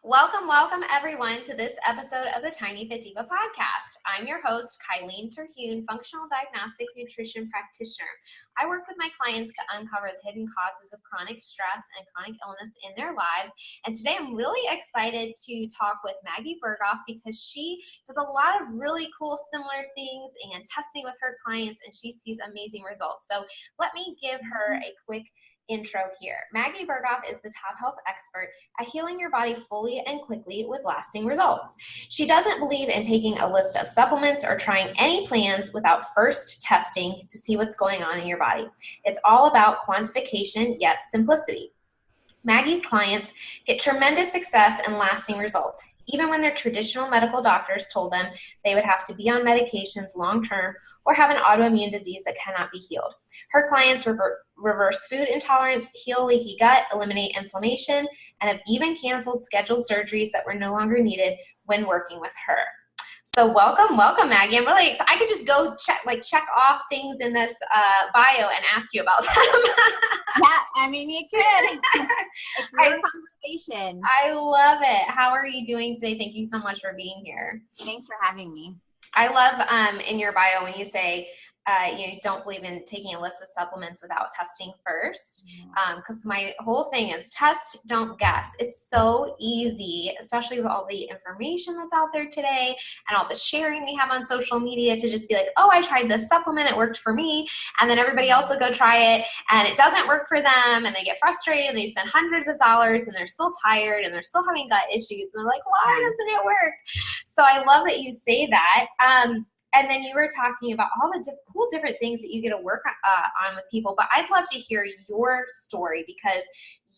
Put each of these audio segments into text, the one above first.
Welcome, welcome everyone to this episode of the Tiny Fit Diva podcast. I'm your host, Kylene Terhune, functional diagnostic nutrition practitioner. I work with my clients to uncover the hidden causes of chronic stress and chronic illness in their lives. And today I'm really excited to talk with Maggie Berghoff because she does a lot of really cool similar things and testing with her clients, and she sees amazing results. So let me give her a quick intro here. Maggie Berghoff is the top health expert at healing your body fully and quickly with lasting results. She doesn't believe in taking a list of supplements or trying any plans without first testing to see what's going on in your body. It's all about quantification yet simplicity. Maggie's clients get tremendous success and lasting results, even when their traditional medical doctors told them they would have to be on medications long-term or have an autoimmune disease that cannot be healed. Her clients reverse food intolerance, heal leaky gut, eliminate inflammation, and have even canceled scheduled surgeries that were no longer needed when working with her. So welcome, Maggie. I'm really excited. I could just go check off things in this bio and ask you about them. Yeah, I mean, you could. It's a conversation. I love it. How are you doing today? Thank you so much for being here. Thanks for having me. I love in your bio when you say you don't believe in taking a list of supplements without testing first, because my whole thing is test, don't guess. It's so easy, especially with all the information that's out there today and all the sharing we have on social media, to just be like, oh, I tried this supplement, it worked for me, and then everybody else will go try it and it doesn't work for them, and they get frustrated and they spend hundreds of dollars and they're still tired and they're still having gut issues and they're like, why doesn't it work? So I love that you say that. And then you were talking about all the cool different things that you get to work on with people. But I'd love to hear your story, because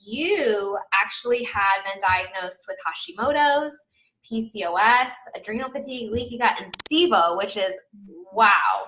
you actually had been diagnosed with Hashimoto's, PCOS, adrenal fatigue, leaky gut, and SIBO, which is, wow,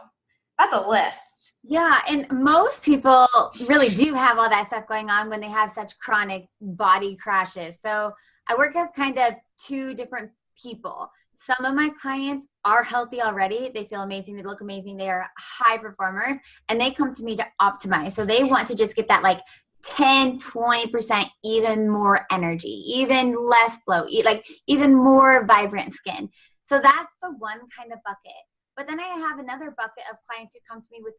that's a list. Yeah, and most people really do have all that stuff going on when they have such chronic body crashes. So I work with kind of two different people. Some of my clients are healthy already. They feel amazing. They look amazing. They are high performers, and they come to me to optimize. So they want to just get that like 10, 20% even more energy, even less bloat, like even more vibrant skin. So that's the one kind of bucket. But then I have another bucket of clients who come to me with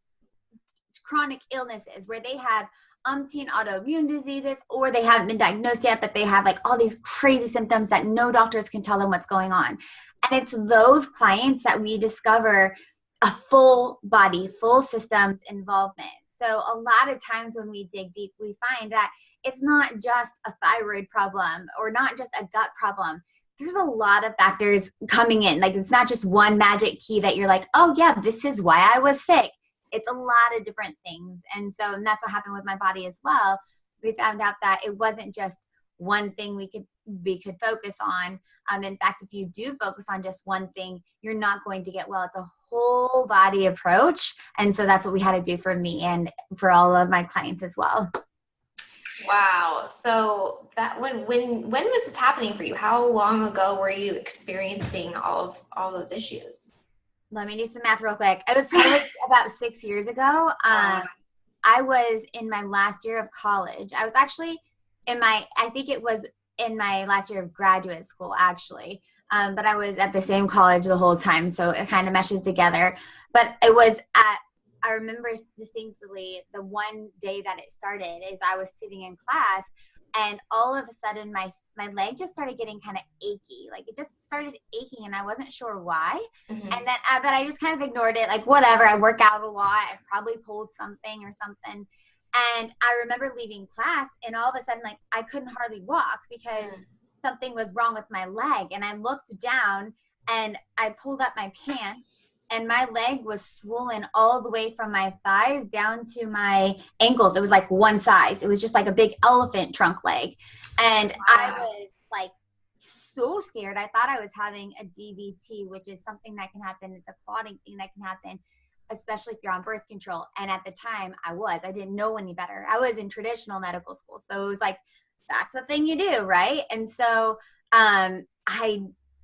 chronic illnesses where they have umpteen autoimmune diseases, or they haven't been diagnosed yet, but they have like all these crazy symptoms that no doctors can tell them what's going on. And it's those clients that we discover a full body, full systems involvement. So a lot of times when we dig deep, we find that it's not just a thyroid problem or not just a gut problem. There's a lot of factors coming in. Like, it's not just one magic key that you're like, oh yeah, this is why I was sick. It's a lot of different things. And that's what happened with my body as well. We found out that it wasn't just one thing we could focus on. In fact, if you do focus on just one thing, you're not going to get well. It's a whole body approach. And so that's what we had to do for me and for all of my clients as well. Wow. So that when was this happening for you? How long ago were you experiencing all those issues? Let me do some math real quick. It was probably about 6 years ago. I was in my last year of college. I was actually I think it was in my last year of graduate school, actually. But I was at the same college the whole time, so it kind of meshes together. But it was I remember distinctly the one day that it started is I was sitting in class, and all of a sudden my leg just started getting kind of achy. Like, it just started aching, and I wasn't sure why. Mm-hmm. And then, but I just kind of ignored it. Like, whatever, I work out a lot. I probably pulled something or something. And I remember leaving class, and all of a sudden, like, I couldn't hardly walk because something was wrong with my leg. And I looked down, and I pulled up my pants, and my leg was swollen all the way from my thighs down to my ankles. It was like one size. It was just like a big elephant trunk leg. And wow. I was like so scared. I thought I was having a DVT, which is something that can happen. It's a clotting thing that can happen, especially if you're on birth control. And at the time I didn't know any better. I was in traditional medical school. So it was like, that's the thing you do, right? And so I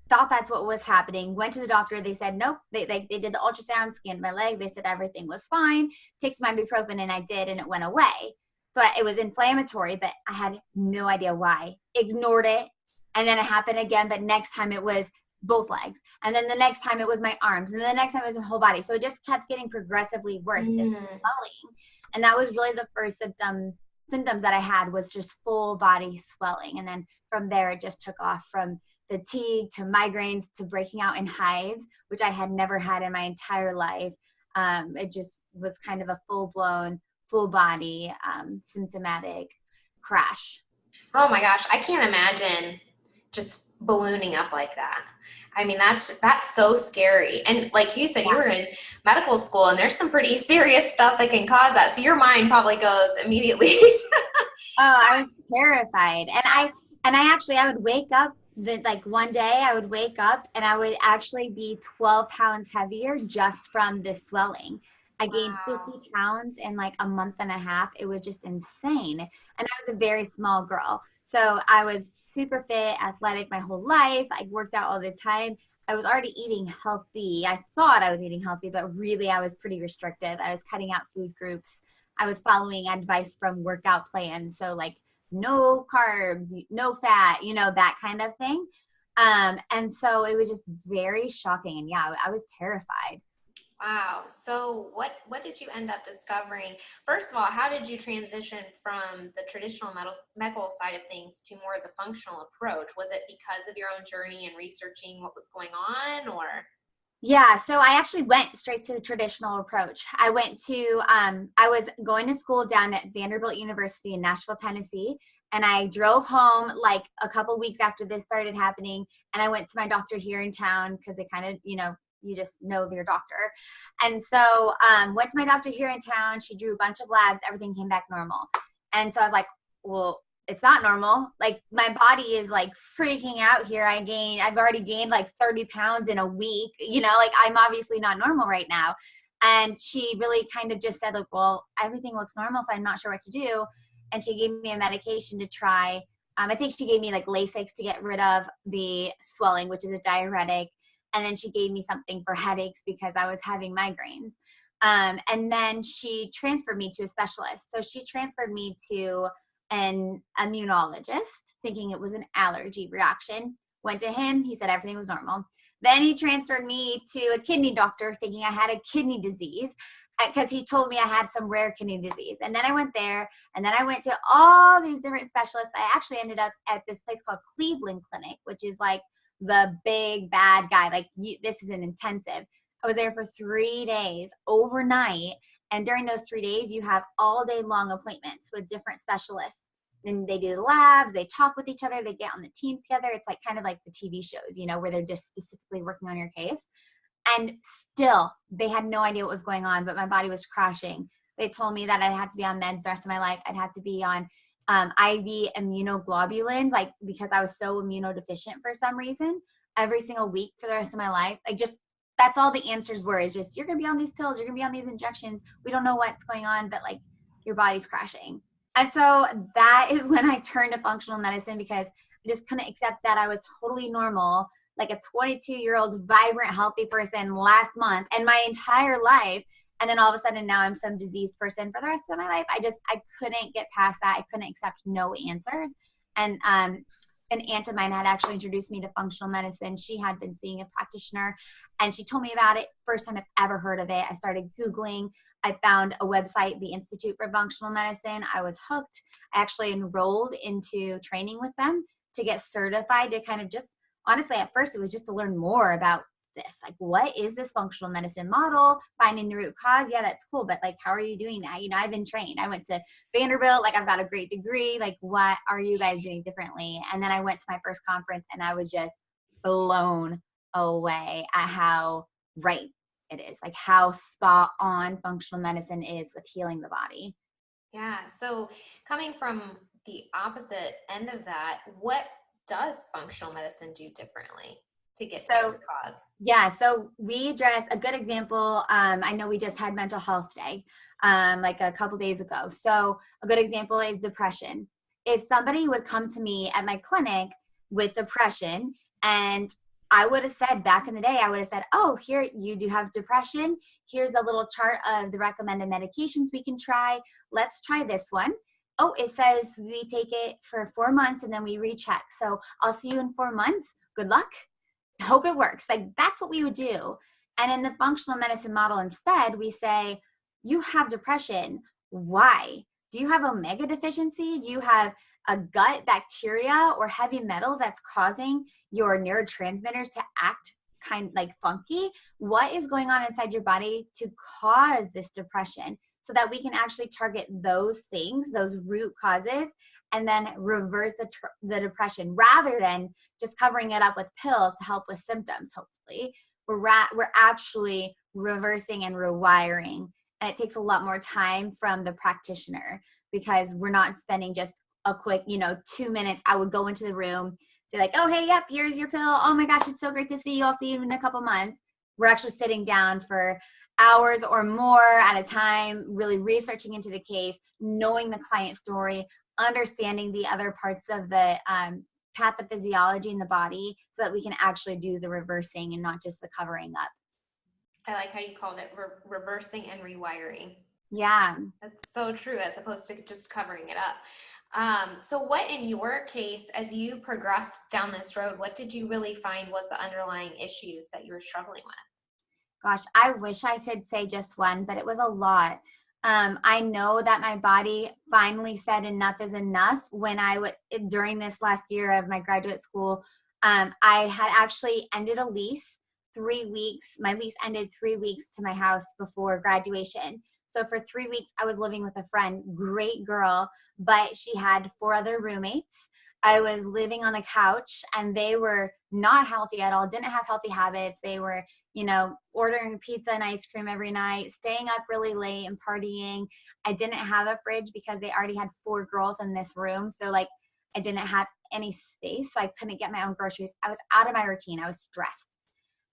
thought that's what was happening. Went to the doctor. They said, nope. They did the ultrasound, scanned my leg. They said everything was fine. Take some ibuprofen, and I did, and it went away. So it was inflammatory, but I had no idea why. Ignored it. And then it happened again, but next time it was both legs. And then the next time it was my arms. And then the next time it was my whole body. So it just kept getting progressively worse, this swelling. And that was really the first symptoms that I had, was just full body swelling. And then from there, it just took off, from fatigue to migraines to breaking out in hives, which I had never had in my entire life. It just was kind of a full-blown, full body symptomatic crash. Oh my gosh, I can't imagine just ballooning up like that. I mean, that's so scary. And like you said, you were in medical school, and there's some pretty serious stuff that can cause that. So your mind probably goes immediately. I was terrified. And I would wake up, like one day I would wake up and I would actually be 12 pounds heavier just from the swelling. I gained 50 pounds in like a month and a half. It was just insane. And I was a very small girl. So I was super fit, athletic my whole life. I worked out all the time. I was already eating healthy. I thought I was eating healthy, but really I was pretty restrictive. I was cutting out food groups. I was following advice from workout plans. So like no carbs, no fat, that kind of thing. And so it was just very shocking. And yeah, I was terrified. Wow. So what did you end up discovering? First of all, how did you transition from the traditional medical side of things to more of the functional approach? Was it because of your own journey and researching what was going on, or? Yeah, so I actually went straight to the traditional approach. I was going to school down at Vanderbilt University in Nashville, Tennessee, and I drove home like a couple weeks after this started happening, and I went to my doctor here in town because they kind of, you just know your doctor. And so went to my doctor here in town. She drew a bunch of labs. Everything came back normal. And so I was like, well, it's not normal. Like my body is like freaking out here. I've already gained like 30 pounds in a week, like I'm obviously not normal right now. And she really kind of just said, like, well, everything looks normal, so I'm not sure what to do. And she gave me a medication to try. I think she gave me like Lasix to get rid of the swelling, which is a diuretic. And then she gave me something for headaches because I was having migraines. And then she transferred me to a specialist. So she transferred me to an immunologist, thinking it was an allergy reaction. Went to him. He said everything was normal. Then he transferred me to a kidney doctor, thinking I had a kidney disease, because he told me I had some rare kidney disease. And then I went there, and then I went to all these different specialists. I actually ended up at this place called Cleveland Clinic, which is like the big bad guy. Like this is an intensive. I was there for 3 days overnight. And during those 3 days, you have all day long appointments with different specialists. And they do the labs, they talk with each other, they get on the team together. It's like kind of like the TV shows, where they're just specifically working on your case. And still, they had no idea what was going on, but my body was crashing. They told me that I had to be on meds the rest of my life. I'd have to be on IV immunoglobulins, like because I was so immunodeficient for some reason, every single week for the rest of my life. Like just, that's all the answers were, is just, you're going to be on these pills, you're going to be on these injections. We don't know what's going on, but like your body's crashing. And so that is when I turned to functional medicine, because I just couldn't accept that I was totally normal, like a 22-year-old vibrant, healthy person last month and my entire life. And then all of a sudden now I'm some diseased person for the rest of my life. I couldn't get past that. I couldn't accept no answers. And an aunt of mine had actually introduced me to functional medicine. She had been seeing a practitioner and she told me about it. First time I've ever heard of it. I started Googling. I found a website, the Institute for Functional Medicine. I was hooked. I actually enrolled into training with them to get certified, to kind of just, honestly, at first it was just to learn more about this. Like, what is this functional medicine model? Finding the root cause. Yeah, that's cool. But like, how are you doing that? I've been trained. I went to Vanderbilt. Like, I've got a great degree. Like, what are you guys doing differently? And then I went to my first conference and I was just blown away at how right it is. Like how spot on functional medicine is with healing the body. Yeah. So coming from the opposite end of that, what does functional medicine do differently to get to this cause? Yeah, so we address a good example. I know we just had mental health day like a couple days ago. So a good example is depression. If somebody would come to me at my clinic with depression, and I would have said back in the day, I would have said, oh, here, you do have depression. Here's a little chart of the recommended medications we can try. Let's try this one. oh, it says we take it for 4 months and then we recheck. So I'll see you in 4 months. Good luck. Hope it works. Like that's what we would do. And in the functional medicine model instead, we say, you have depression. Why? Do you have omega deficiency? Do you have a gut bacteria or heavy metals that's causing your neurotransmitters to act kind like funky? What is going on inside your body to cause this depression so that we can actually target those things, those root causes, and then reverse the depression rather than just covering it up with pills to help with symptoms. Hopefully we're actually reversing and rewiring, and it takes a lot more time from the practitioner because we're not spending just a quick 2 minutes. I would go into the room, say like, oh hey, yep, here's your pill, oh my gosh, it's so great to see you, I'll see you in a couple months. We're actually sitting down for hours or more at a time, really researching into the case, knowing the client story, understanding the other parts of the pathophysiology in the body so that we can actually do the reversing and not just the covering up. I like how you called it reversing and rewiring. Yeah. That's so true, as opposed to just covering it up. So what in your case, as you progressed down this road, what did you really find was the underlying issues that you were struggling with? Gosh, I wish I could say just one, but it was a lot. I know that my body finally said enough is enough when during this last year of my graduate school, I had actually ended a lease 3 weeks. My lease ended 3 weeks to my house before graduation. So for 3 weeks, I was living with a friend, great girl, but she had 4 other roommates. I was living on the couch and they were not healthy at all, didn't have healthy habits. They were, ordering pizza and ice cream every night, staying up really late and partying. I didn't have a fridge because they already had 4 girls in this room. So like I didn't have any space. So I couldn't get my own groceries. I was out of my routine. I was stressed.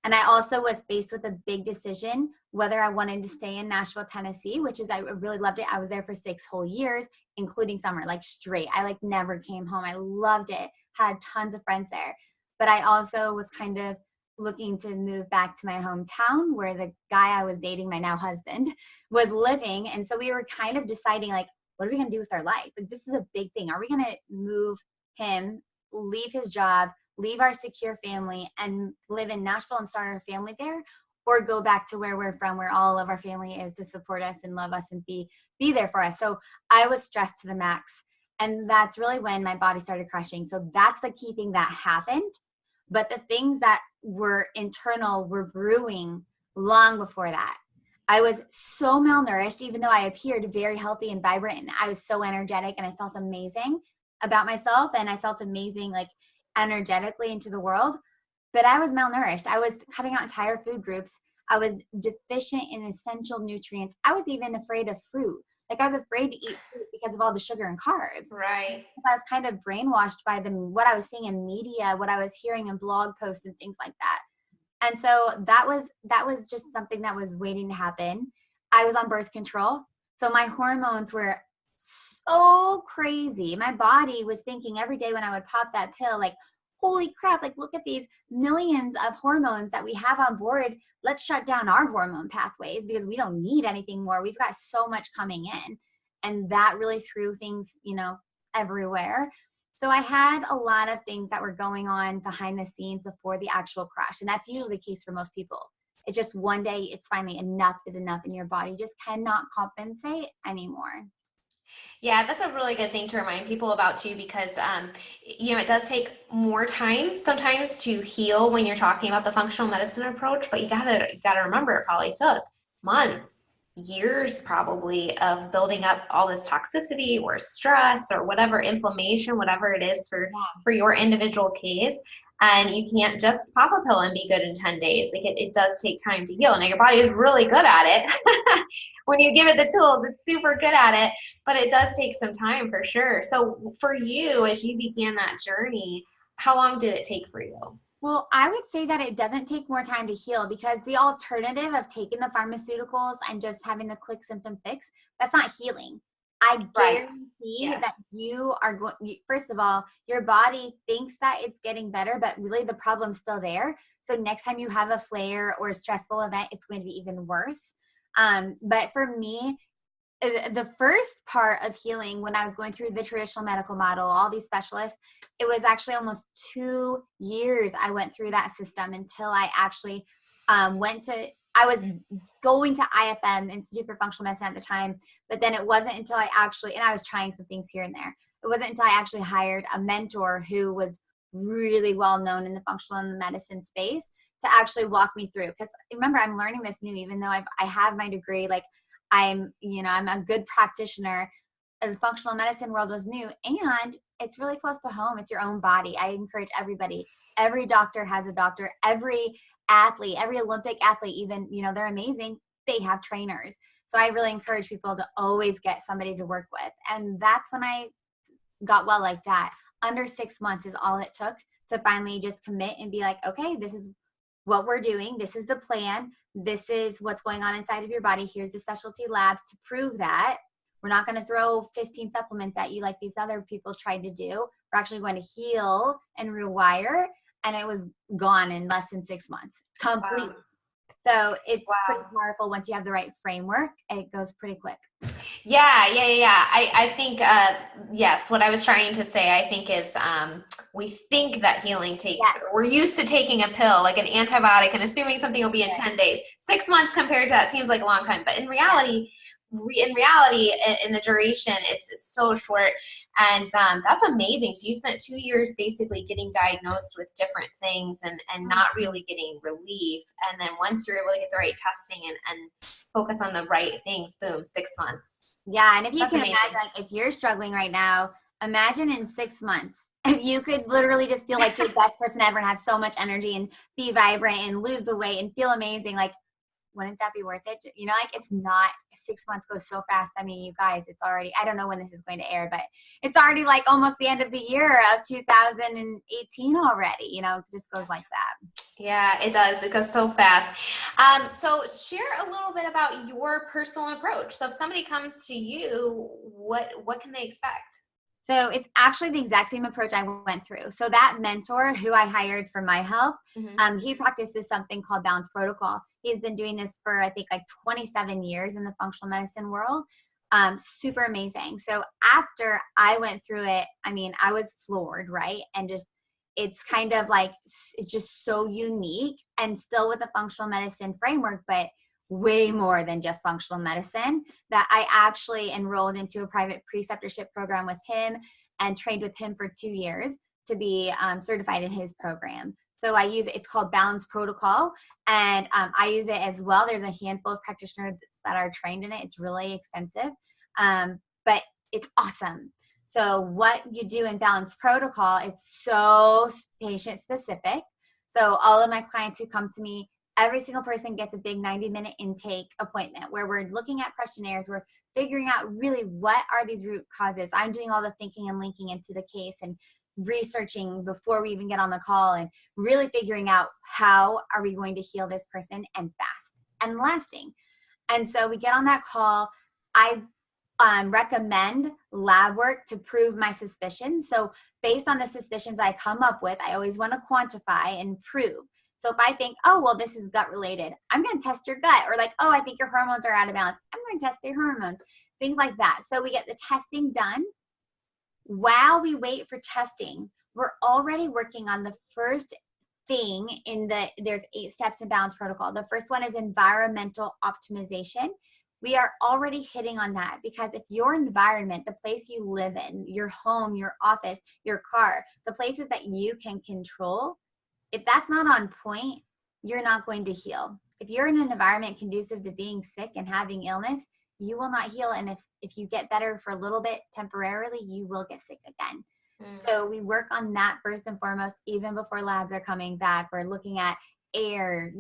And I also was faced with a big decision whether I wanted to stay in Nashville, Tennessee, which is, I really loved it. I was there for 6 whole years, including summer, like straight. I like never came home. I loved it. Had tons of friends there. But I also was kind of looking to move back to my hometown where the guy I was dating, my now husband, was living. And so we were kind of deciding like, what are we going to do with our life? Like, this is a big thing. Are we going to move him, leave his job, leave our secure family and live in Nashville and start our family there, or go back to where we're from, where all of our family is to support us and love us and be there for us? So I was stressed to the max. And that's really when my body started crashing. So that's the key thing that happened. But the things that were internal were brewing long before that. I was so malnourished, even though I appeared very healthy and vibrant, and I was so energetic and I felt amazing about myself. And I felt amazing, like energetically into the world, but I was malnourished. I was cutting out entire food groups. I was deficient in essential nutrients. I was even afraid of fruit. Like I was afraid to eat fruit because of all the sugar and carbs. Right. I was kind of brainwashed by what I was seeing in media, what I was hearing in blog posts and things like that. And so that was just something that was waiting to happen. I was on birth control. So my hormones were so crazy. My body was thinking every day when I would pop that pill, like, holy crap, like look at these millions of hormones that we have on board. Let's shut down our hormone pathways because we don't need anything more. We've got so much coming in. And that really threw things, everywhere. So I had a lot of things that were going on behind the scenes before the actual crash. And that's usually the case for most people. It's just one day it's finally enough is enough and your body just cannot compensate anymore. Yeah, that's a really good thing to remind people about too, because it does take more time sometimes to heal when you're talking about the functional medicine approach. But you gotta remember, it probably took months, years, probably, of building up all this toxicity or stress or whatever, inflammation, whatever it is for your individual case. And you can't just pop a pill and be good in 10 days. Like it does take time to heal. Now your body is really good at it. When you give it the tools, it's super good at it, but it does take some time for sure. So for you, as you began that journey, how long did it take for you? Well, I would say that it doesn't take more time to heal because the alternative of taking the pharmaceuticals and just having the quick symptom fix, that's not healing. I guarantee that you are going, first of all, your body thinks that it's getting better, but really the problem's still there. So next time you have a flare or a stressful event, it's going to be even worse. But for me, the first part of healing, when I was going through the traditional medical model, all these specialists, it was actually almost 2 years I went through that system until I actually I was going to IFM, Institute for Functional Medicine at the time, but then it wasn't until I was trying some things here and there. It wasn't until I actually hired a mentor who was really well known in the functional medicine space to actually walk me through. Because remember, I'm learning this new, even though I have my degree, like I'm a good practitioner. The functional medicine world was new, and it's really close to home. It's your own body. I encourage everybody. Every doctor has a doctor. Every athlete, every Olympic athlete, even, they're amazing. They have trainers. So I really encourage people to always get somebody to work with. And that's when I got well like that. Under 6 months is all it took to finally just commit and be like, okay, this is what we're doing. This is the plan. This is what's going on inside of your body. Here's the specialty labs to prove that. We're not going to throw 15 supplements at you like these other people tried to do. We're actually going to heal and rewire. And it was gone in less than 6 months. Completely. Wow. So it's pretty powerful once you have the right framework. It goes pretty quick. Yeah. I think, yes, what I was trying to say, I think is we think that healing takes, we're used to taking a pill, like an antibiotic, and assuming something will be in 10 days. 6 months compared to that seems like a long time. But in reality, in the duration, it's so short. And that's amazing. So you spent 2 years basically getting diagnosed with different things and not really getting relief. And then once you're able to get the right testing and focus on the right things, boom, 6 months. Yeah. And if you can imagine, like, if you're struggling right now, imagine in 6 months, if you could literally just feel like you're the best person ever and have so much energy and be vibrant and lose the weight and feel amazing, like, wouldn't that be worth it? Like, it's not, 6 months goes so fast. I mean, you guys, it's already, I don't know when this is going to air, but it's already like almost the end of the year of 2018 already, it just goes like that. Yeah, it does. It goes so fast. So share a little bit about your personal approach. So if somebody comes to you, what can they expect? So it's actually the exact same approach I went through. So that mentor who I hired for my health, he practices something called Balance Protocol. He's been doing this for, I think, like 27 years in the functional medicine world. Super amazing. So after I went through it, I mean, I was floored, right? And just, it's kind of like, it's just so unique and still with a functional medicine framework, but way more than just functional medicine, that I actually enrolled into a private preceptorship program with him and trained with him for 2 years to be certified in his program. So I use it. It's called Balance Protocol, and I use it as well. There's a handful of practitioners that are trained in it. It's really extensive, but it's awesome. So what you do in Balance Protocol, it's so patient specific. So all of my clients who come to me, every single person gets a big 90-minute intake appointment where we're looking at questionnaires. We're figuring out really what are these root causes. I'm doing all the thinking and linking into the case and researching before we even get on the call and really figuring out how are we going to heal this person and fast and lasting. And so we get on that call. I recommend lab work to prove my suspicions. So based on the suspicions I come up with, I always want to quantify and prove. So if I think, oh, well, this is gut related, I'm going to test your gut. Or like, oh, I think your hormones are out of balance, I'm going to test your hormones, things like that. So we get the testing done. While we wait for testing, we're already working on the first thing there's 8 steps in Balance Protocol. The first one is environmental optimization. We are already hitting on that because if your environment, the place you live in, your home, your office, your car, the places that you can control, if that's not on point, you're not going to heal. If you're in an environment conducive to being sick and having illness, you will not heal. And if you get better for a little bit temporarily, you will get sick again. So we work on that first and foremost, even before labs are coming back. We're looking at air,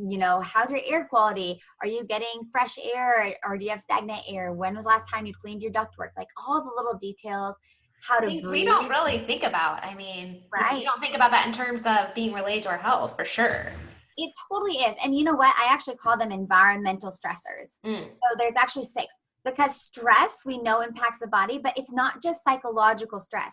how's your air quality? Are you getting fresh air or do you have stagnant air? When was the last time you cleaned your ductwork? Like all the little details. How to things breathe. We don't really think about. I mean, right. We don't think about that in terms of being related to our health, for sure. It totally is. And you know what? I actually call them environmental stressors. So there's actually 6 because stress we know impacts the body, but it's not just psychological stress.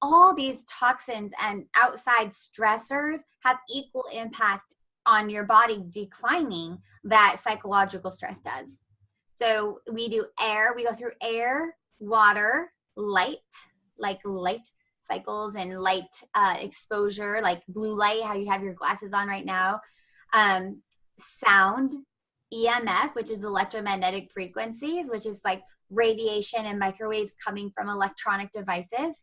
All these toxins and outside stressors have equal impact on your body declining that psychological stress does. So we do air, we go through air, water, light, like light cycles and light exposure, like blue light, how you have your glasses on right now. Sound, EMF, which is electromagnetic frequencies, which is like radiation and microwaves coming from electronic devices,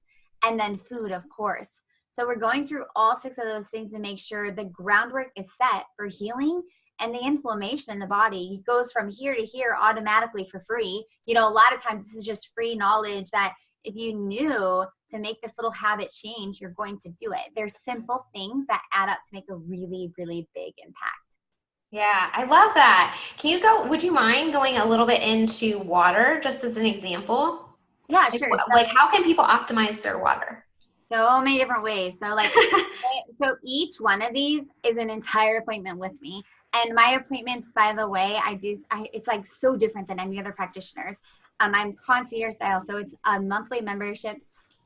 and then food, of course. So we're going through all 6 of those things to make sure the groundwork is set for healing, and the inflammation in the body goes from here to here automatically for free. You know, a lot of times this is just free knowledge that if you knew to make this little habit change, you're going to do it. There's simple things that add up to make a really, really big impact. Yeah, I love that. Would you mind going a little bit into water just as an example? Yeah, sure. Like how can people optimize their water? So many different ways. So like, so each one of these is an entire appointment with me. And my appointments, by the way, it's like so different than any other practitioners. I'm concierge style. So it's a monthly membership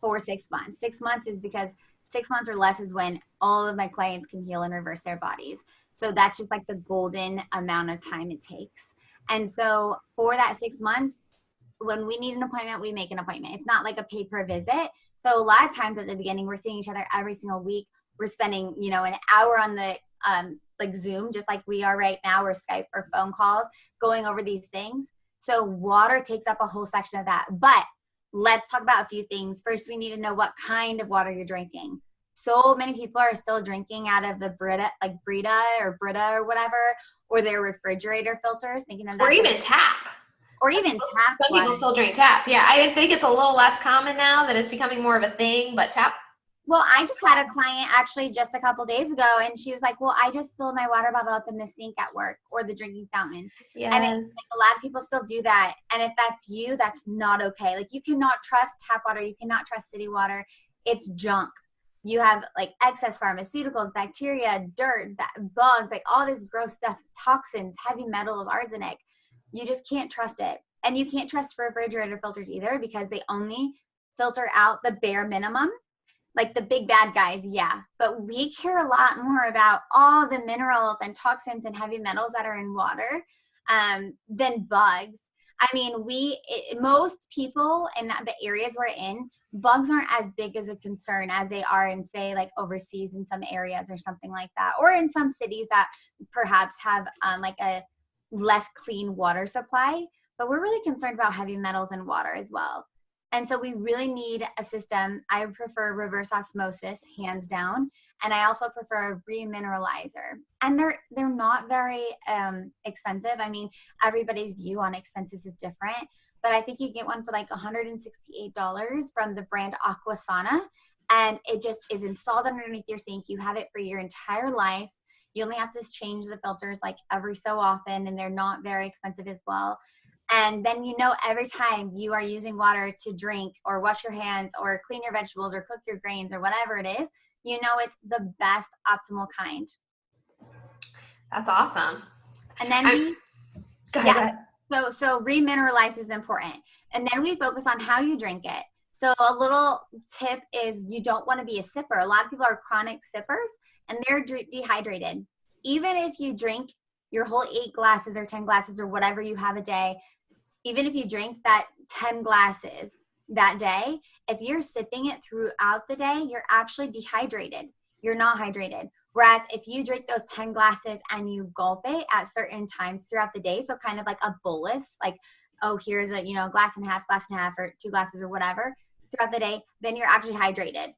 for 6 months. 6 months is because 6 months or less is when all of my clients can heal and reverse their bodies. So that's just like the golden amount of time it takes. And so for that 6 months, when we need an appointment, we make an appointment. It's not like a pay per visit. So a lot of times at the beginning, we're seeing each other every single week. We're spending, you know, an hour on the like Zoom, just like we are right now, or Skype or phone calls, going over these things. So water takes up a whole section of that. But let's talk about a few things. First, we need to know what kind of water you're drinking. So many people are still drinking out of the Brita or whatever, or their refrigerator filters, thinking that or even tap. Or even tap. Some people still drink tap. Yeah, I think it's a little less common now that it's becoming more of a thing, but tap. Well, I just had a client actually just a couple days ago, and she was like, well, I just fill my water bottle up in the sink at work or the drinking fountain. Yes. And it's like a lot of people still do that. And if that's you, that's not okay. Like, you cannot trust tap water. You cannot trust city water. It's junk. You have like excess pharmaceuticals, bacteria, dirt, bugs, like all this gross stuff, toxins, heavy metals, arsenic. You just can't trust it. And you can't trust refrigerator filters either, because they only filter out the bare minimum. Like the big bad guys, yeah. But we care a lot more about all the minerals and toxins and heavy metals that are in water than bugs. I mean, most people in the areas we're in, bugs aren't as big as a concern as they are in, say, like overseas in some areas or something like that. Or in some cities that perhaps have like a less clean water supply. But we're really concerned about heavy metals in water as well. And so we really need a system. I prefer reverse osmosis, hands down. And I also prefer a remineralizer. And they're not very expensive. I mean, everybody's view on expenses is different. But I think you get one for like $168 from the brand Aquasana. And it just is installed underneath your sink. You have it for your entire life. You only have to change the filters like every so often. And they're not very expensive as well. And then, you know, every time you are using water to drink or wash your hands or clean your vegetables or cook your grains or whatever it is, you know, it's the best optimal kind. That's awesome. And then go ahead. So remineralize is important. And then we focus on how you drink it. So a little tip is you don't want to be a sipper. A lot of people are chronic sippers and they're dehydrated. Even if you drink your whole 8 glasses or 10 glasses or whatever you have a day, even if you drink that 10 glasses that day, if you're sipping it throughout the day, you're actually dehydrated. You're not hydrated. Whereas if you drink those 10 glasses and you gulp it at certain times throughout the day, so kind of like a bolus, like, oh, here's a, glass and a half, or 2 glasses or whatever throughout the day, then you're actually hydrated.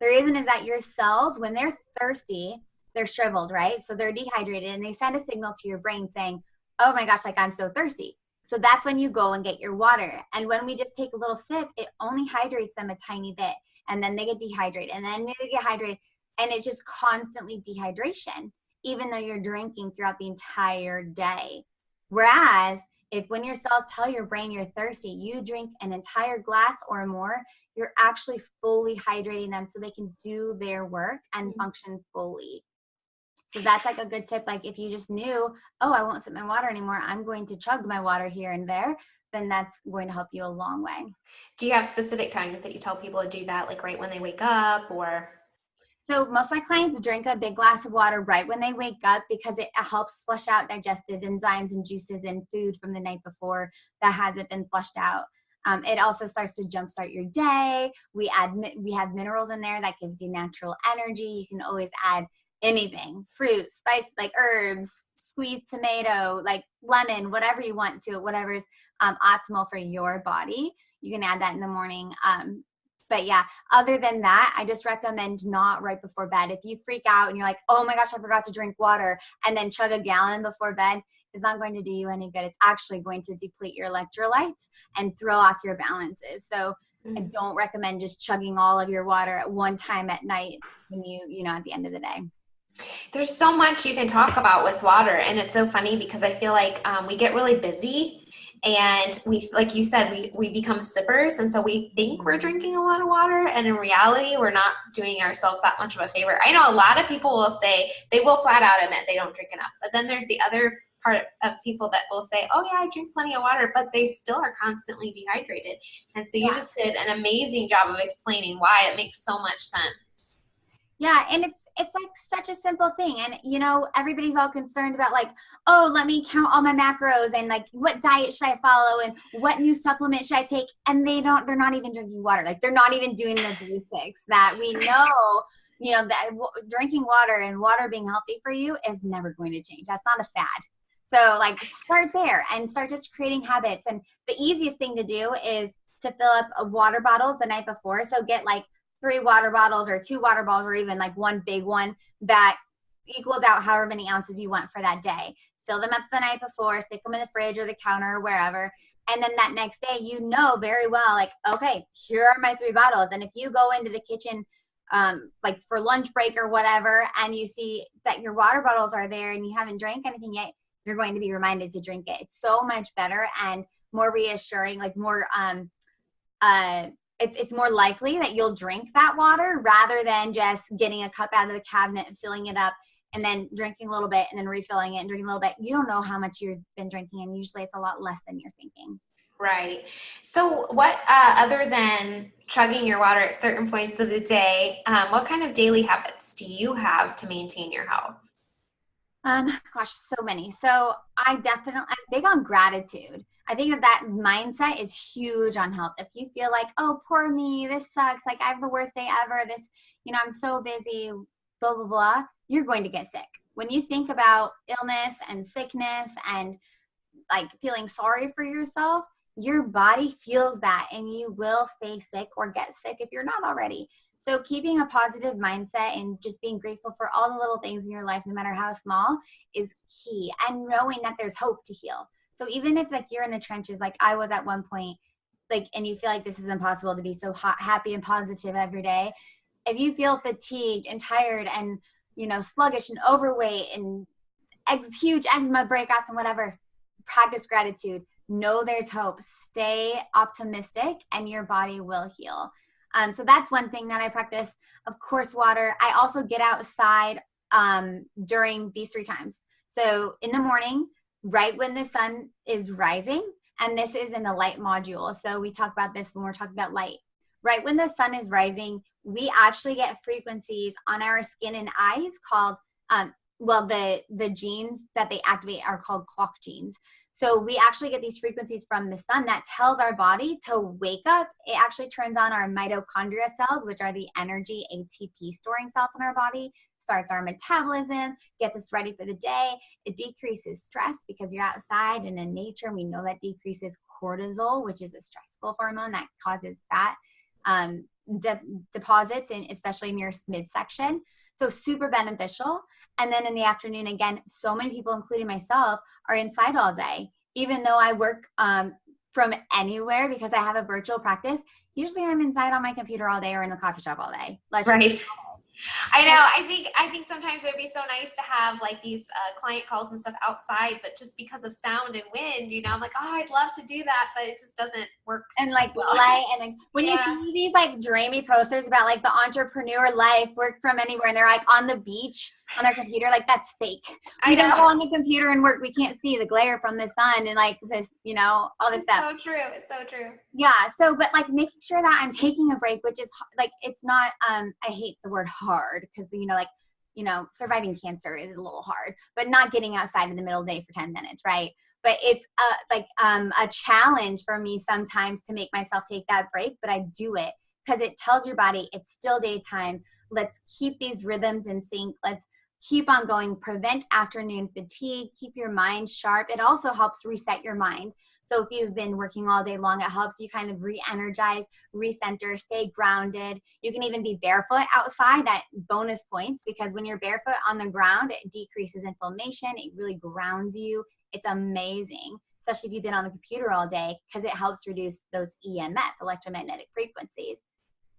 The reason is that your cells, when they're thirsty, they're shriveled, right? So they're dehydrated and they send a signal to your brain saying, oh my gosh, like I'm so thirsty. So that's when you go and get your water. And when we just take a little sip, it only hydrates them a tiny bit. And then they get dehydrated and then they get hydrated. And it's just constantly dehydration, even though you're drinking throughout the entire day. Whereas if when your cells tell your brain you're thirsty, you drink an entire glass or more, you're actually fully hydrating them so they can do their work and function fully. So that's like a good tip. Like if you just knew, oh, I won't sip my water anymore, I'm going to chug my water here and there, then that's going to help you a long way. Do you have specific times that you tell people to do that, like right when they wake up or? So most of my clients drink a big glass of water right when they wake up because it helps flush out digestive enzymes and juices in food from the night before that hasn't been flushed out. It also starts to jumpstart your day. We have minerals in there that gives you natural energy. You can always add anything, fruit, spice, like herbs, squeezed tomato, like lemon, whatever you want to, whatever is optimal for your body. You can add that in the morning. But yeah, other than that, I just recommend not right before bed. If you freak out and you're like, oh my gosh, I forgot to drink water, and then chug a gallon before bed, it's not going to do you any good. It's actually going to deplete your electrolytes and throw off your balances. So I don't recommend just chugging all of your water at one time at night when at the end of the day. There's so much you can talk about with water, and it's so funny because I feel like we get really busy and we, like you said, we become sippers, and so we think we're drinking a lot of water, and in reality we're not doing ourselves that much of a favor. I know a lot of people will say, they will flat out admit they don't drink enough, but then there's the other part of people that will say, oh yeah, I drink plenty of water, but they still are constantly dehydrated. And so you just did an amazing job of explaining why it makes so much sense. Yeah, and it's like such a simple thing. And, everybody's all concerned about like, oh, let me count all my macros and like what diet should I follow and what new supplement should I take? And they're not even drinking water. Like they're not even doing the basics that we know, that drinking water and water being healthy for you is never going to change. That's not a fad. So like start there and start just creating habits. And the easiest thing to do is to fill up water bottles the night before. So get like 3 water bottles or 2 water bottles or even like one big one that equals out however many ounces you want for that day. Fill them up the night before, stick them in the fridge or the counter or wherever. And then that next day, very well, like, okay, here are my 3 bottles. And if you go into the kitchen, like for lunch break or whatever, and you see that your water bottles are there and you haven't drank anything yet, you're going to be reminded to drink it. It's so much better and more reassuring, like more, it's more likely that you'll drink that water rather than just getting a cup out of the cabinet and filling it up and then drinking a little bit and then refilling it and drinking a little bit. You don't know how much you've been drinking, and usually it's a lot less than you're thinking. Right. So what, other than chugging your water at certain points of the day, what kind of daily habits do you have to maintain your health? Gosh, so many. So I'm big on gratitude. I think that mindset is huge on health. If you feel like, oh, poor me, this sucks, like I have the worst day ever, I'm so busy, blah, blah, blah, you're going to get sick. When you think about illness and sickness and like feeling sorry for yourself, your body feels that and you will stay sick or get sick if you're not already. So keeping a positive mindset and just being grateful for all the little things in your life, no matter how small, is key. And knowing that there's hope to heal. So even if like you're in the trenches, like I was at one point, like, and you feel like this is impossible to be so happy and positive every day. If you feel fatigued and tired and, sluggish and overweight and huge eczema breakouts and whatever, practice gratitude. Know there's hope. Stay optimistic and your body will heal. So that's one thing that I practice. Of course, water. I also get outside during these 3 times. So in the morning, right when the sun is rising, and this is in the light module. So we talk about this when we're talking about light. Right when the sun is rising, we actually get frequencies on our skin and eyes called, the genes that they activate are called clock genes. So we actually get these frequencies from the sun that tells our body to wake up. It actually turns on our mitochondria cells, which are the energy ATP storing cells in our body, starts our metabolism, gets us ready for the day. It decreases stress because you're outside and in nature. We know that decreases cortisol, which is a stressful hormone that causes fat deposits, especially in your midsection. So super beneficial. And then in the afternoon, again, so many people, including myself, are inside all day. Even though I work from anywhere because I have a virtual practice, usually I'm inside on my computer all day or in the coffee shop all day. Right. I know. I think sometimes it would be so nice to have like these client calls and stuff outside, but just because of sound and wind, I'm like, oh, I'd love to do that, but it just doesn't work. And like light, and like when you see these like dreamy posters about like the entrepreneur life, work from anywhere, and they're like on the beach on their computer, like that's fake. I We don't know. go on the computer and work. We can't see the glare from the sun and like this, all this It's stuff. so true. It's so true. Yeah. So, but like making sure that I'm taking a break, which is like, it's not, I hate the word hard because, surviving cancer is a little hard, but not getting outside in the middle of the day for 10 minutes. Right. But it's a challenge for me sometimes to make myself take that break, but I do it because it tells your body it's still daytime. Let's keep these rhythms in sync. Let's keep on going, prevent afternoon fatigue, keep your mind sharp. It also helps reset your mind. So if you've been working all day long, it helps you kind of re-energize, recenter, stay grounded. You can even be barefoot outside at bonus points because when you're barefoot on the ground, it decreases inflammation. It really grounds you. It's amazing, especially if you've been on the computer all day because it helps reduce those EMF, electromagnetic frequencies.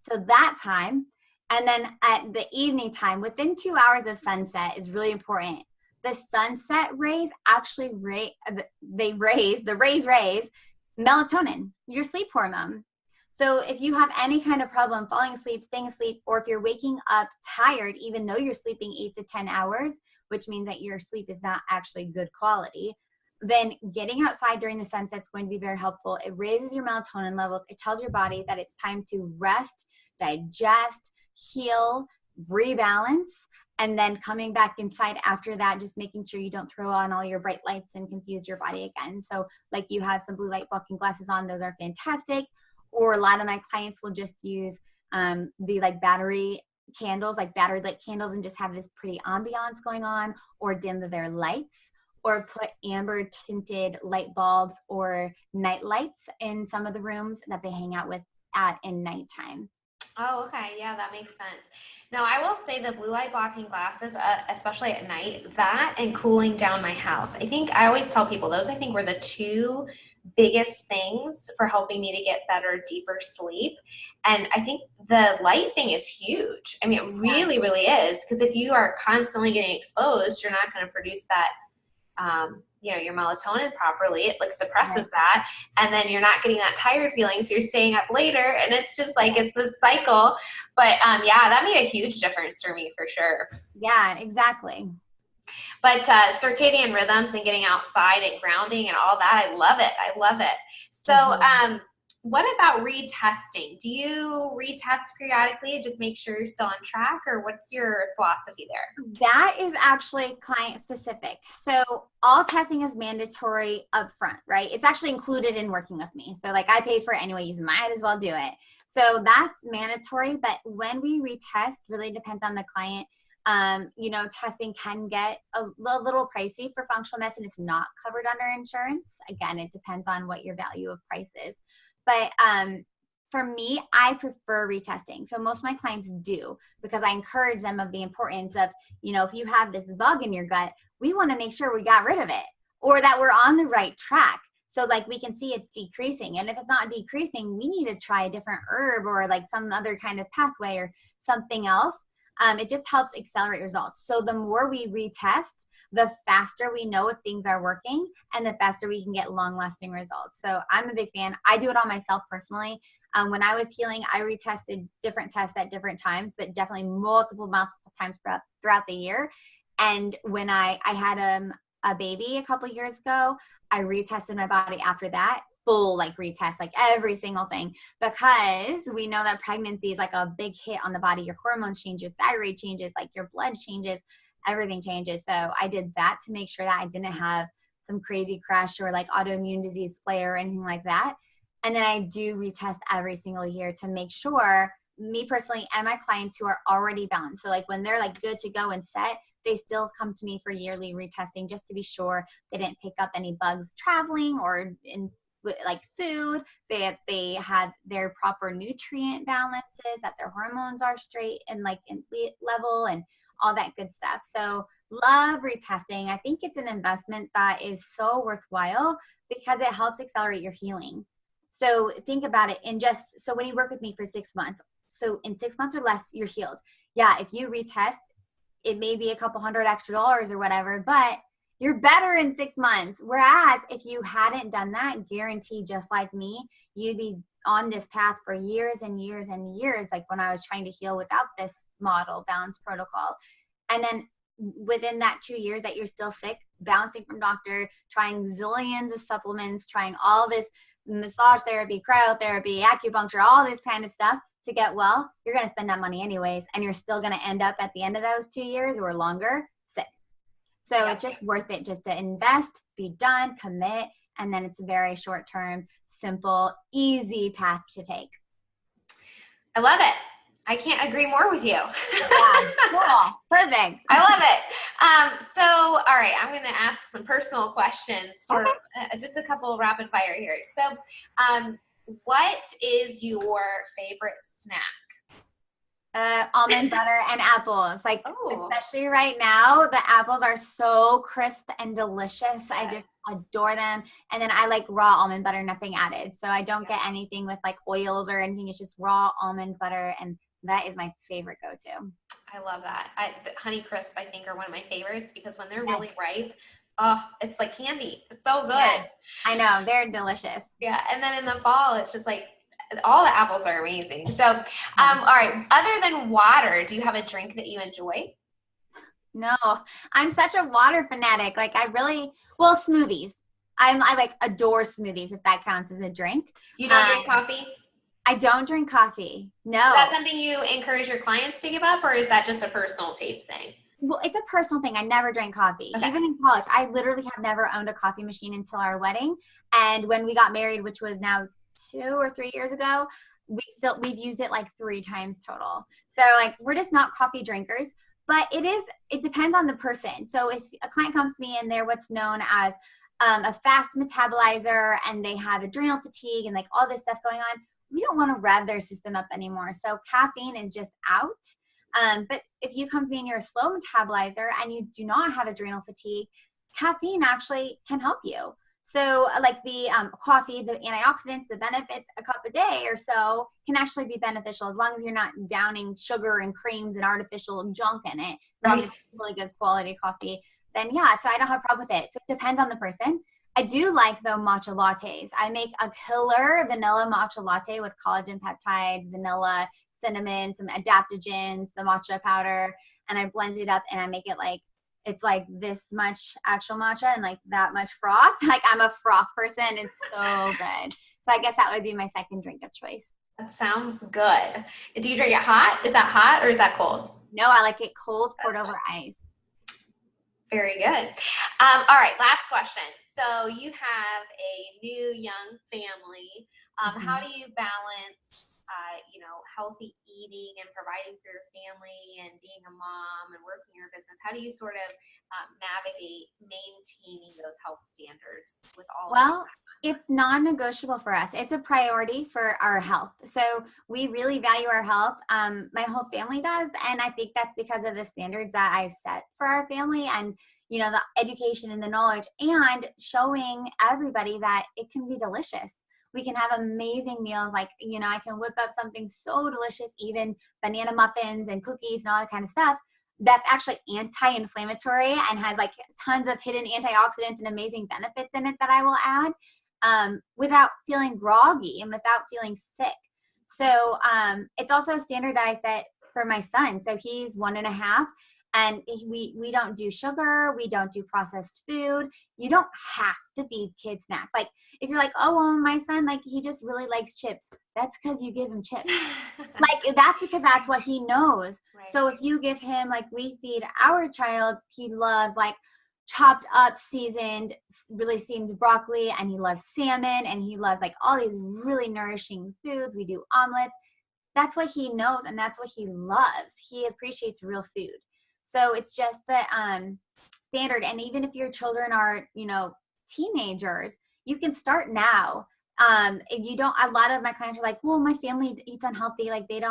So that time, and then at the evening time, within 2 hours of sunset is really important. The sunset rays actually raise melatonin, your sleep hormone. So if you have any kind of problem falling asleep, staying asleep, or if you're waking up tired, even though you're sleeping 8 to 10 hours, which means that your sleep is not actually good quality, then getting outside during the sunset is going to be very helpful. It raises your melatonin levels. It tells your body that it's time to rest, digest, heal, rebalance, and then coming back inside after that, just making sure you don't throw on all your bright lights and confuse your body again. So like you have some blue light blocking glasses on, those are fantastic. Or a lot of my clients will just use the like battery candles, like battery lit candles, and just have this pretty ambiance going on, or dim their lights, or put amber tinted light bulbs or night lights in some of the rooms that they hang out with in nighttime. Oh, okay. Yeah, that makes sense. Now, I will say the blue light blocking glasses, especially at night, that and cooling down my house. I always tell people those, I think, were the two biggest things for helping me to get better, deeper sleep. And I think the light thing is huge. I mean, it really, really is. Because if you are constantly getting exposed, you're not going to produce that your melatonin properly. It like suppresses that, and then you're not getting that tired feeling, so you're staying up later, and it's just like it's this cycle. But that made a huge difference for me for sure. Yeah, exactly. But circadian rhythms and getting outside and grounding and all that, I love it. So what about retesting? Do you retest periodically to just make sure you're still on track, or what's your philosophy there? That is actually client specific. So all testing is mandatory upfront, right? It's actually included in working with me. So like I pay for it anyway, you might as well do it. So that's mandatory, but when we retest, really depends on the client. Testing can get a little pricey for functional medicine. It's not covered under insurance. Again, it depends on what your value of price is. But for me, I prefer retesting. So most of my clients do, because I encourage them of the importance of, if you have this bug in your gut, we want to make sure we got rid of it, or that we're on the right track. So like we can see it's decreasing. And if it's not decreasing, we need to try a different herb or like some other kind of pathway or something else. It just helps accelerate results. So the more we retest, the faster we know if things are working, and the faster we can get long-lasting results. So I'm a big fan. I do it on myself personally. When I was healing, I retested different tests at different times, but definitely multiple times throughout the year. And when I had a baby a couple years ago, I retested my body after that. Full like retest, like every single thing, because we know that pregnancy is like a big hit on the body. Your hormones change, your thyroid changes, like your blood changes, everything changes. So I did that to make sure that I didn't have some crazy crash or like autoimmune disease flare or anything like that. And then I do retest every single year to make sure, me personally and my clients who are already balanced. So like when they're like good to go and set, they still come to me for yearly retesting just to be sure they didn't pick up any bugs traveling or in like food, they have their proper nutrient balances, that their hormones are straight and like in level and all that good stuff. So love retesting. I think it's an investment that is so worthwhile because it helps accelerate your healing. So think about it so when you work with me for 6 months, so in 6 months or less, you're healed. Yeah, if you retest, it may be a couple $100 extra or whatever, but you're better in 6 months. Whereas if you hadn't done that, guaranteed, just like me, you'd be on this path for years and years and years, like when I was trying to heal without this model, balance protocol. And then within that 2 years that you're still sick, bouncing from doctor, trying zillions of supplements, trying all this massage therapy, cryotherapy, acupuncture, all this kind of stuff to get well, you're going to spend that money anyways. And you're still going to end up at the end of those 2 years or longer sick. So it's just worth it just to invest, be done, commit, and then it's a very short term, simple, easy path to take. I love it. I can't agree more with you. Yeah, cool. Perfect. I love it. So, all right, I'm going to ask some personal questions, just a couple rapid fire here. So, what is your favorite snack? Almond butter and apples. Like, especially right now, the apples are so crisp and delicious. Yes. I just adore them. And then I like raw almond butter, nothing added. So I don't get anything with like oils or anything. It's just raw almond butter. And that is my favorite go-to. I love that. The Honey Crisp, I think, are one of my favorites because when they're really ripe, it's like candy. It's so good. Yeah, I know. They're delicious. Yeah. And then in the fall, it's just like, all the apples are amazing. So, all right. Other than water, do you have a drink that you enjoy? No, I'm such a water fanatic. Like smoothies. I like adore smoothies, if that counts as a drink. You don't drink coffee? I don't drink coffee. No. Is that something you encourage your clients to give up, or is that just a personal taste thing? Well, it's a personal thing. I never drank coffee. Okay. Even in college, I literally have never owned a coffee machine until our wedding. And when we got married, which was now 2 or 3 years ago, we've used it like 3 times total. So like, we're just not coffee drinkers, but it depends on the person. So if a client comes to me and they're what's known as a fast metabolizer and they have adrenal fatigue and like all this stuff going on, we don't want to rev their system up anymore. So caffeine is just out. But if you come to me and you're a slow metabolizer and you do not have adrenal fatigue, caffeine actually can help you. So like the coffee, the antioxidants, the benefits, a cup a day or so can actually be beneficial as long as you're not downing sugar and creams and artificial junk in it. Right. It's really good quality coffee. Then so I don't have a problem with it. So it depends on the person. I do like though matcha lattes. I make a killer vanilla matcha latte with collagen peptides, vanilla, cinnamon, some adaptogens, the matcha powder, and I blend it up and I make it like it's like this much actual matcha and like that much froth. Like I'm a froth person. It's so good. So I guess that would be my second drink of choice. That sounds good. Do you drink it hot? Is that hot or is that cold? No, I like it cold, poured over ice. Very good. All right, last question. So you have a new young family. How do you balance healthy eating and providing for your family and being a mom and working your business? How do you sort of navigate maintaining those health standards with all of that? It's non-negotiable for us. It's a priority for our health. So we really value our health. My whole family does. And I think that's because of the standards that I've set for our family and, the education and the knowledge and showing everybody that it can be delicious. We can have amazing meals. Like, I can whip up something so delicious, even banana muffins and cookies and all that kind of stuff. That's actually anti-inflammatory and has like tons of hidden antioxidants and amazing benefits in it that I will add without feeling groggy and without feeling sick. So it's also a standard that I set for my son. So he's 1.5. And we don't do sugar. We don't do processed food. You don't have to feed kids snacks. Like if you're like, oh, well, my son, like he just really likes chips. That's because you give him chips. Like that's because that's what he knows. Right. So if you give him, like we feed our child, he loves like chopped up, seasoned, really steamed broccoli, and he loves salmon, and he loves like all these really nourishing foods. We do omelets. That's what he knows, and that's what he loves. He appreciates real food. So it's just the standard. And even if your children are, teenagers, you can start now. You don't, a lot of my clients are like, well, my family eats unhealthy. Like they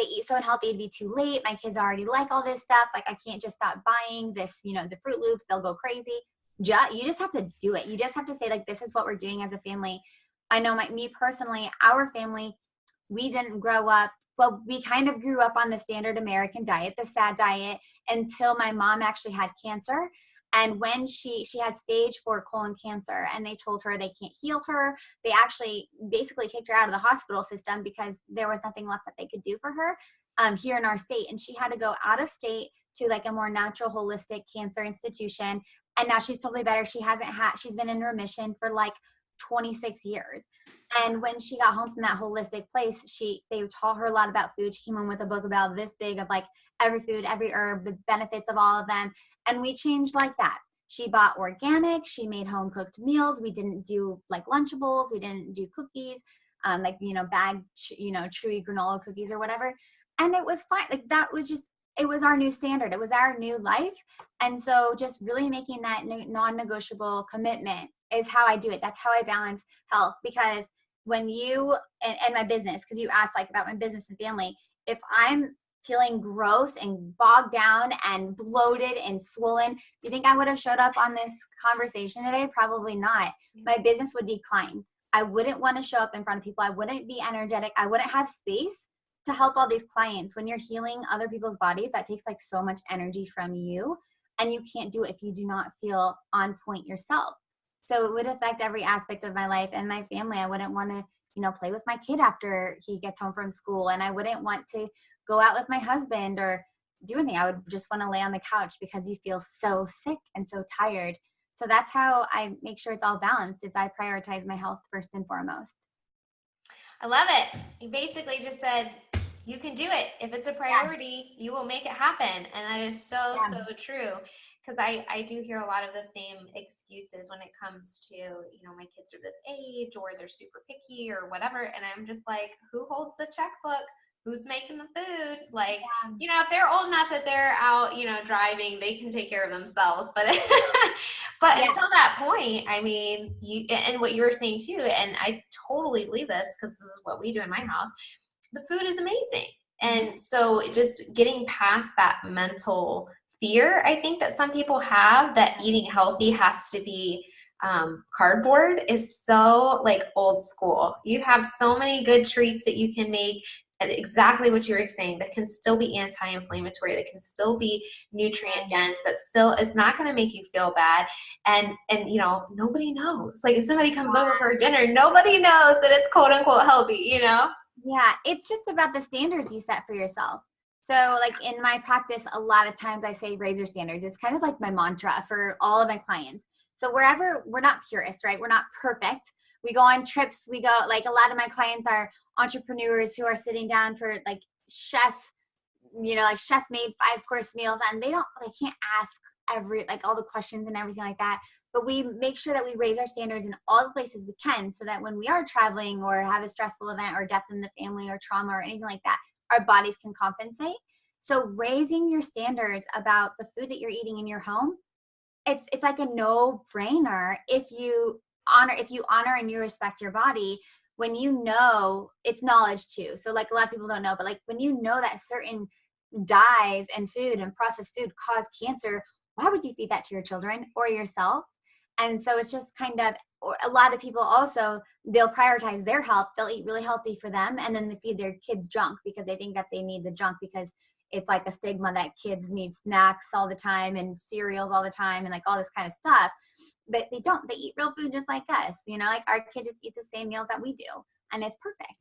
eat so unhealthy, it'd be too late. My kids already like all this stuff. Like I can't just stop buying this, the Fruit Loops, they'll go crazy. You just have to do it. You just have to say like, this is what we're doing as a family. I know me personally, our family, we didn't grow up. Well, we kind of grew up on the standard American diet, the SAD diet, until my mom actually had cancer. And when she had stage 4 colon cancer and they told her they can't heal her, they actually basically kicked her out of the hospital system because there was nothing left that they could do for her. here in our state. And she had to go out of state to like a more natural, holistic cancer institution. And now she's totally better. She's been in remission for like 26 years. And when she got home from that holistic place, they taught her a lot about food. She came home with a book about this big of like every food, every herb, the benefits of all of them. And we changed like that. She bought organic. She made home cooked meals. We didn't do like Lunchables. We didn't do cookies, like, bagged, chewy granola cookies or whatever. And it was fine. Like that was just, it was our new standard. It was our new life. And so just really making that non-negotiable commitment is how I do it. That's how I balance health. Because when you, and my business, because you asked like about my business and family, if I'm feeling gross and bogged down and bloated and swollen, you think I would have showed up on this conversation today? Probably not. My business would decline. I wouldn't want to show up in front of people. I wouldn't be energetic. I wouldn't have space to help all these clients. When you're healing other people's bodies, that takes like so much energy from you, and you can't do it if you do not feel on point yourself. So it would affect every aspect of my life and my family. I wouldn't want to, play with my kid after he gets home from school, and I wouldn't want to go out with my husband or do anything. I would just want to lay on the couch because you feel so sick and so tired. So that's how I make sure it's all balanced, is I prioritize my health first and foremost. I love it. You basically just said, you can do it. If it's a priority, you will make it happen. And that is so true. Because I do hear a lot of the same excuses when it comes to, my kids are this age or they're super picky or whatever. And I'm just like, who holds the checkbook? Who's making the food? Like, if they're old enough that they're out, driving, they can take care of themselves. But until that point, I mean, and what you were saying too, and I totally believe this because this is what we do in my house, the food is amazing. And so just getting past that mental fear, I think that some people have, that eating healthy has to be cardboard, is so like old school. You have so many good treats that you can make, exactly what you were saying, that can still be anti-inflammatory, that can still be nutrient dense, that still is not going to make you feel bad. And nobody knows. Like if somebody comes over for dinner, nobody knows that it's quote unquote healthy, Yeah, it's just about the standards you set for yourself. So like in my practice, a lot of times I say raise your standards. It's kind of like my mantra for all of my clients. So wherever, we're not purists, right? We're not perfect. We go on trips. We go, like a lot of my clients are entrepreneurs who are sitting down for like chef made 5-course meals, and they can't ask all the questions and everything like that. But we make sure that we raise our standards in all the places we can, so that when we are traveling or have a stressful event or death in the family or trauma or anything like that, our bodies can compensate. So raising your standards about the food that you're eating in your home, it's like a no-brainer if you honor and you respect your body. When it's knowledge too. So like a lot of people don't know, but like when that certain dyes and food and processed food cause cancer, why would you feed that to your children or yourself? And so it's just kind of, a lot of people also, they'll prioritize their health. They'll eat really healthy for them, and then they feed their kids junk because they think that they need the junk, because it's like a stigma that kids need snacks all the time and cereals all the time and like all this kind of stuff. But they don't. They eat real food just like us. Like our kid just eats the same meals that we do, and it's perfect.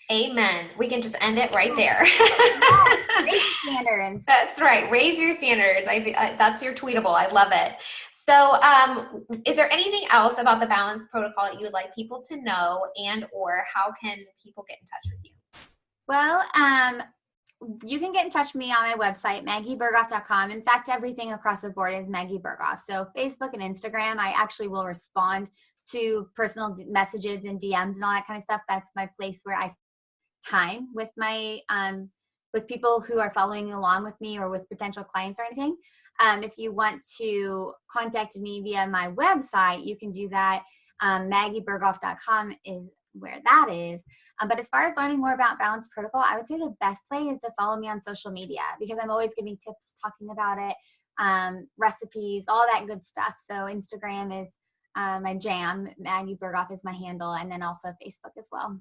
Amen. We can just end it right there. Raise your standards. That's right. Raise your standards. That's your tweetable. I love it. So is there anything else about the balance protocol that you would like people to know, or how can people get in touch with you? Well, you can get in touch with me on my website, maggieberghoff.com. In fact, everything across the board is Maggie Berghoff. So Facebook and Instagram, I actually will respond to personal messages and DMs and all that kind of stuff. That's my place where I spend time with my with people who are following along with me or with potential clients or anything. If you want to contact me via my website, you can do that. maggieberghoff.com is where that is. But as far as learning more about Balance Protocol, I would say the best way is to follow me on social media, because I'm always giving tips, talking about it, recipes, all that good stuff. So Instagram is my jam. Maggie Berghoff is my handle, and then also Facebook as well.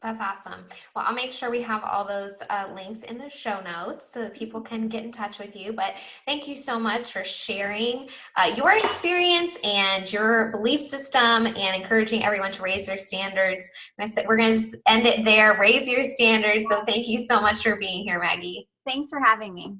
That's awesome. Well, I'll make sure we have all those links in the show notes so that people can get in touch with you. But thank you so much for sharing your experience and your belief system and encouraging everyone to raise their standards. We're going to just end it there. Raise your standards. So thank you so much for being here, Maggie. Thanks for having me.